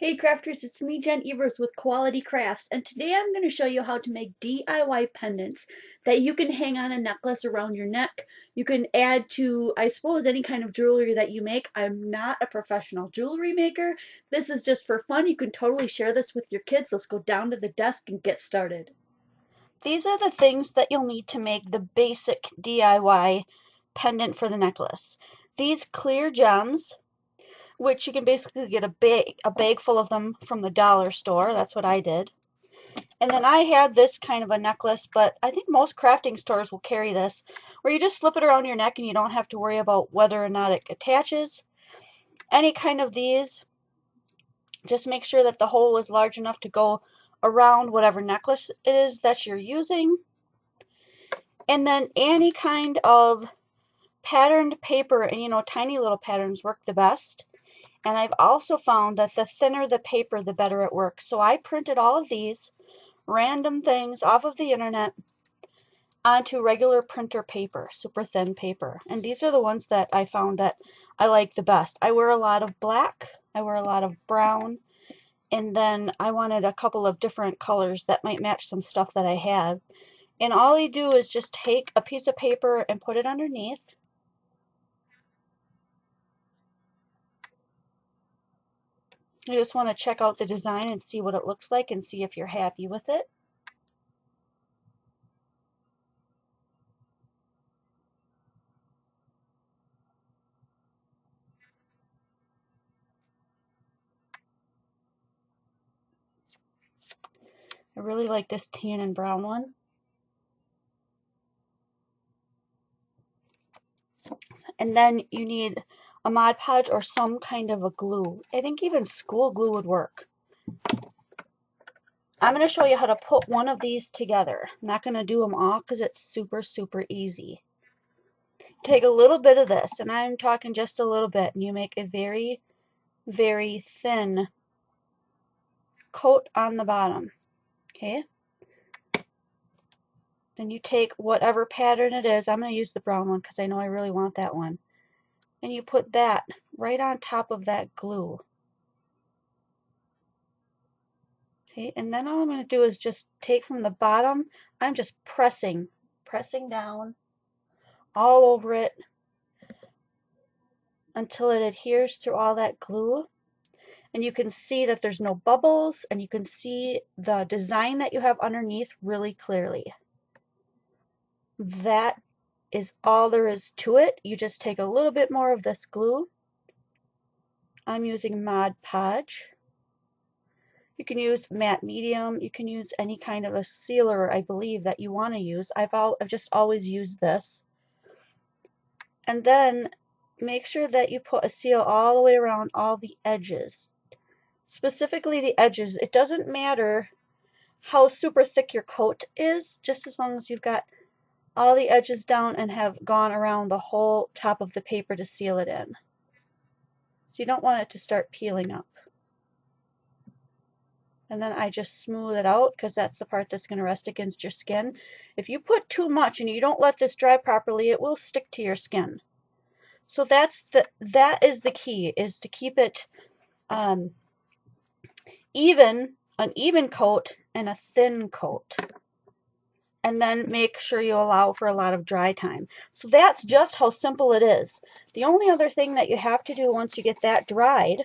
Hey crafters, it's me Jen Evers with Quality Crafts, and today I'm going to show you how to make DIY pendants that you can hang on a necklace around your neck. You can add to, I suppose, any kind of jewelry that you make. I'm not a professional jewelry maker. This is just for fun. You can totally share this with your kids. Let's go down to the desk and get started. These are the things that you'll need to make the basic DIY pendant for the necklace. These clear gems, which you can basically get a bag full of them from the dollar store. That's what I did. And then I had this kind of a necklace, but I think most crafting stores will carry this, where you just slip it around your neck and you don't have to worry about whether or not it attaches. Any kind of these, just make sure that the hole is large enough to go around whatever necklace it is that you're using. And then any kind of patterned paper, and tiny little patterns work the best. And I've also found that the thinner the paper, the better it works. So I printed all of these random things off of the internet onto regular printer paper, super thin paper. And these are the ones that I found that I like the best. I wear a lot of black, I wear a lot of brown, and then I wanted a couple of different colors that might match some stuff that I had. And all you do is just take a piece of paper and put it underneath. You just want to check out the design and see what it looks like and see if you're happy with it. I really like this tan and brown one. And then you need a Mod Podge or some kind of a glue. I think even school glue would work. I'm going to show you how to put one of these together. I'm not going to do them all because it's super, super easy. Take a little bit of this, and I'm talking just a little bit, and you make a very, very thin coat on the bottom. Okay? Then you take whatever pattern it is. I'm going to use the brown one because I know I really want that one. And you put that right on top of that glue. Okay, and then all I'm going to do is just take from the bottom, I'm just pressing down all over it until it adheres through all that glue. And you can see that there's no bubbles, and you can see the design that you have underneath really clearly. That is all there is to it. You just take a little bit more of this glue. I'm using Mod Podge. You can use matte medium. You can use any kind of a sealer, I believe, that you want to use. I've just always used this. And then make sure that you put a seal all the way around all the edges. Specifically the edges. It doesn't matter how super thick your coat is, just as long as you've got all the edges down and have gone around the whole top of the paper to seal it in. So you don't want it to start peeling up. And then I just smooth it out because that's the part that's going to rest against your skin. If you put too much and you don't let this dry properly, it will stick to your skin. So that is the key, is to keep it an even coat and a thin coat. And then make sure you allow for a lot of dry time. So that's just how simple it is. The only other thing that you have to do once you get that dried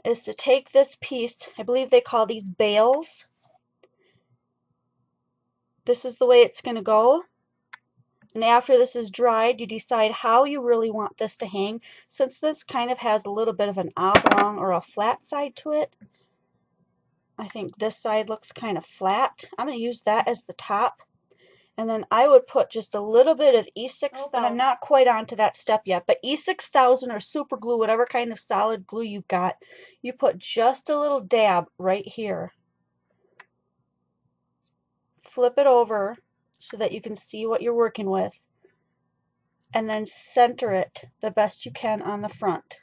is to take this piece, I believe they call these bales. This is the way it's going to go. And after this is dried, you decide how you really want this to hang. Since this kind of has a little bit of an oblong or a flat side to it, I think this side looks kind of flat. I'm going to use that as the top. And then I would put just a little bit of E6000. I'm not quite onto that step yet, but E6000 or super glue, whatever kind of solid glue you've got, you put just a little dab right here. Flip it over so that you can see what you're working with. And then center it the best you can on the front.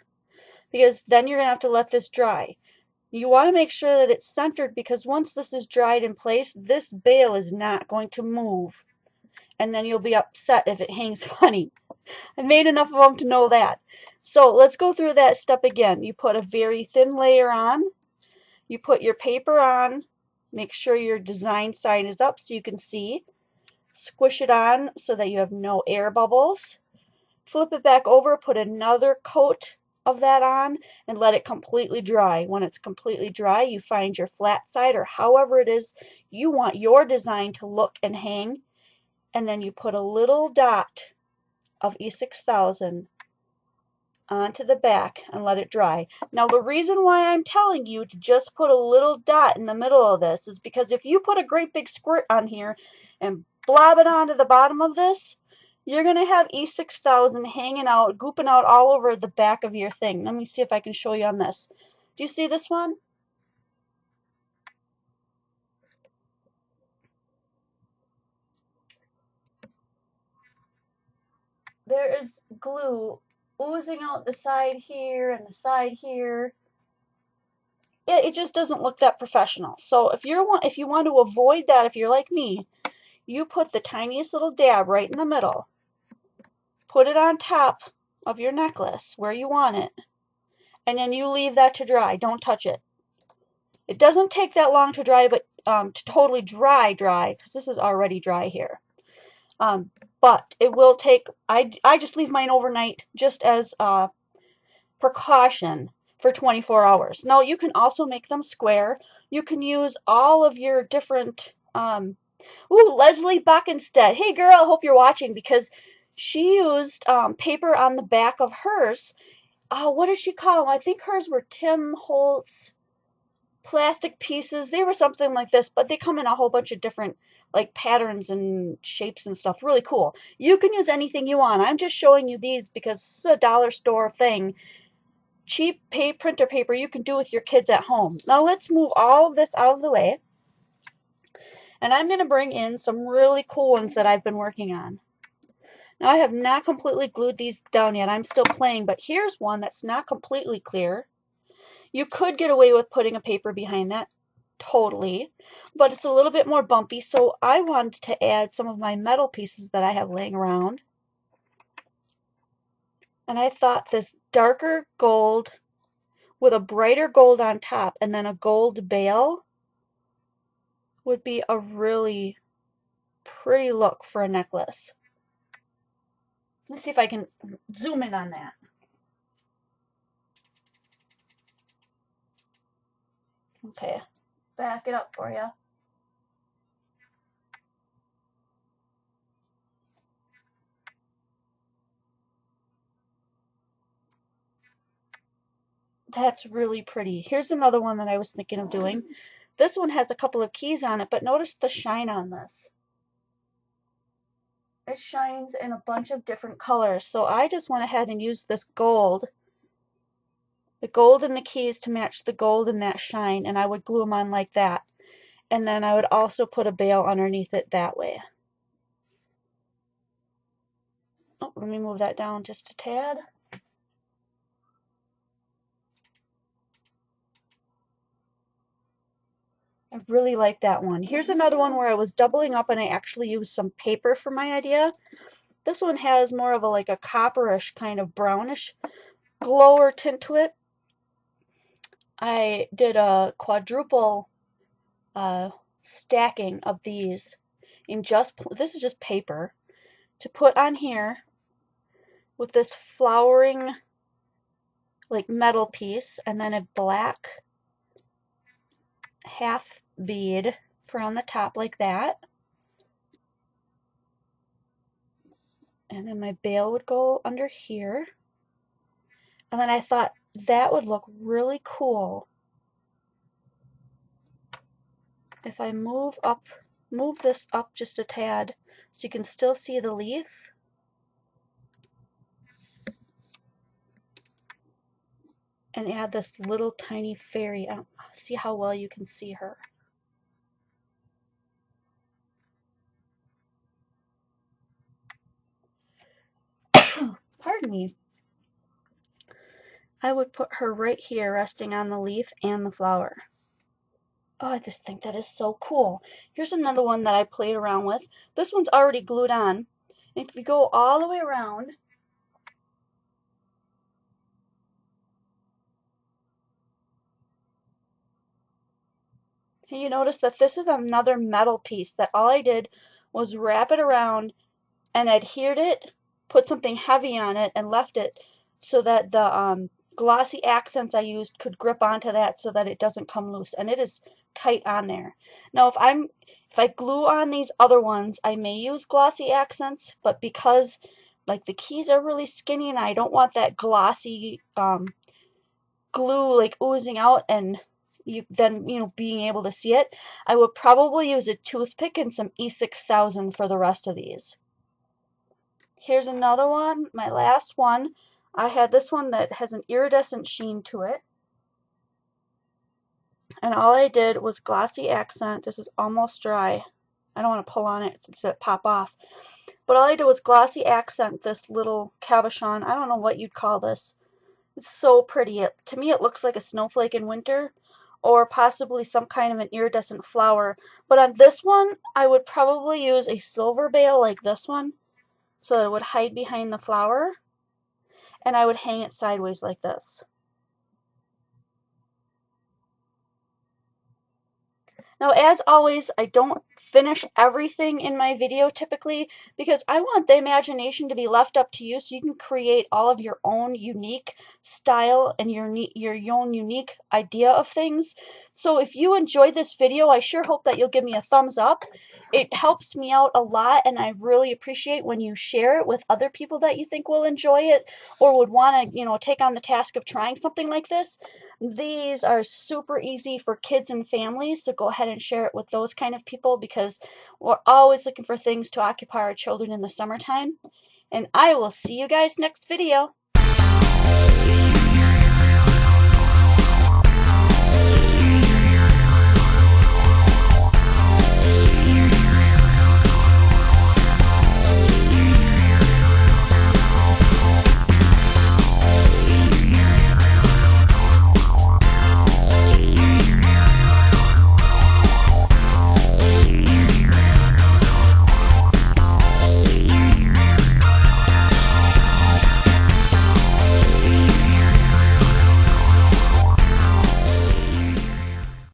Because then you're going to have to let this dry. You want to make sure that it's centered, because once this is dried in place, this bale is not going to move. And then you'll be upset if it hangs funny. I made enough of them to know that. So let's go through that step again. You put a very thin layer on, you put your paper on, make sure your design side is up so you can see, squish it on so that you have no air bubbles, flip it back over, put another coat of that on, and let it completely dry. When it's completely dry, you find your flat side or however it is you want your design to look and hang, and then you put a little dot of E6000 onto the back and let it dry. Now the reason why I'm telling you to just put a little dot in the middle of this is because if you put a great big squirt on here and blob it onto the bottom of this, you're going to have E6000 hanging out, gooping out all over the back of your thing. Let me see if I can show you on this. Do you see this one? There is glue oozing out the side here and the side here. It just doesn't look that professional. So if you want to avoid that, if you're like me, you put the tiniest little dab right in the middle. Put it on top of your necklace where you want it. And then you leave that to dry. Don't touch it. It doesn't take that long to dry, but to totally dry, because this is already dry here. But it will take, I just leave mine overnight just as precaution for 24 hours. Now you can also make them square. You can use all of your different, ooh, Leslie Bockenstette. Hey girl, I hope you're watching because she used paper on the back of hers. What does she call them? I think hers were Tim Holtz plastic pieces. They were something like this, but they come in a whole bunch of different like patterns and shapes and stuff. Really cool. You can use anything you want. I'm just showing you these because this is a dollar store thing. Cheap printer paper you can do with your kids at home. Now let's move all of this out of the way. And I'm going to bring in some really cool ones that I've been working on. Now I have not completely glued these down yet. I'm still playing, but here's one that's not completely clear. You could get away with putting a paper behind that, totally, but it's a little bit more bumpy, so I wanted to add some of my metal pieces that I have laying around. And I thought this darker gold with a brighter gold on top and then a gold bail would be a really pretty look for a necklace. Let's see if I can zoom in on that. Okay, back it up for you. That's really pretty. Here's another one that I was thinking of doing. This one has a couple of keys on it, but notice the shine on this. It shines in a bunch of different colors. So I just went ahead and used this gold, the gold in the keys to match the gold in that shine, and I would glue them on like that. And then I would also put a bail underneath it that way. Oh, let me move that down just a tad. I really like that one. Here's another one where I was doubling up and I actually used some paper for my idea. This one has more of a like a copperish kind of brownish glower tint to it. I did a quadruple stacking of these in this is just paper to put on here with this flowering like metal piece and then a black half bead for on the top like that. And then my bail would go under here. And then I thought that would look really cool if I move this up just a tad so you can still see the leaf. And add this little tiny fairy. I don't see how well you can see her. Pardon me. I would put her right here resting on the leaf and the flower. Oh, I just think that is so cool. Here's another one that I played around with. This one's already glued on. And if you go all the way around, You notice that this is another metal piece that all I did was wrap it around and adhered it, put something heavy on it, and left it so that the glossy accents I used could grip onto that so that it doesn't come loose, and it is tight on there. Now if I glue on these other ones, I may use glossy accents, but because like the keys are really skinny and I don't want that glossy glue like oozing out and then being able to see it, I would probably use a toothpick and some E6000 for the rest of these. Here's another one, my last one. I had this one that has an iridescent sheen to it. And all I did was glossy accent. This is almost dry. I don't want to pull on it so it pop off. But all I did was glossy accent this little cabochon. I don't know what you'd call this. It's so pretty. To me it looks like a snowflake in winter, or possibly some kind of an iridescent flower. But on this one, I would probably use a silver bale like this one, so that it would hide behind the flower, and I would hang it sideways like this. Now, as always, I don't finish everything in my video typically because I want the imagination to be left up to you so you can create all of your own unique style and your own unique idea of things. So if you enjoyed this video, I sure hope that you'll give me a thumbs up. It helps me out a lot, and I really appreciate when you share it with other people that you think will enjoy it or would want to, take on the task of trying something like this. These are super easy for kids and families, so go ahead and share it with those kind of people because we're always looking for things to occupy our children in the summertime. And I will see you guys next video.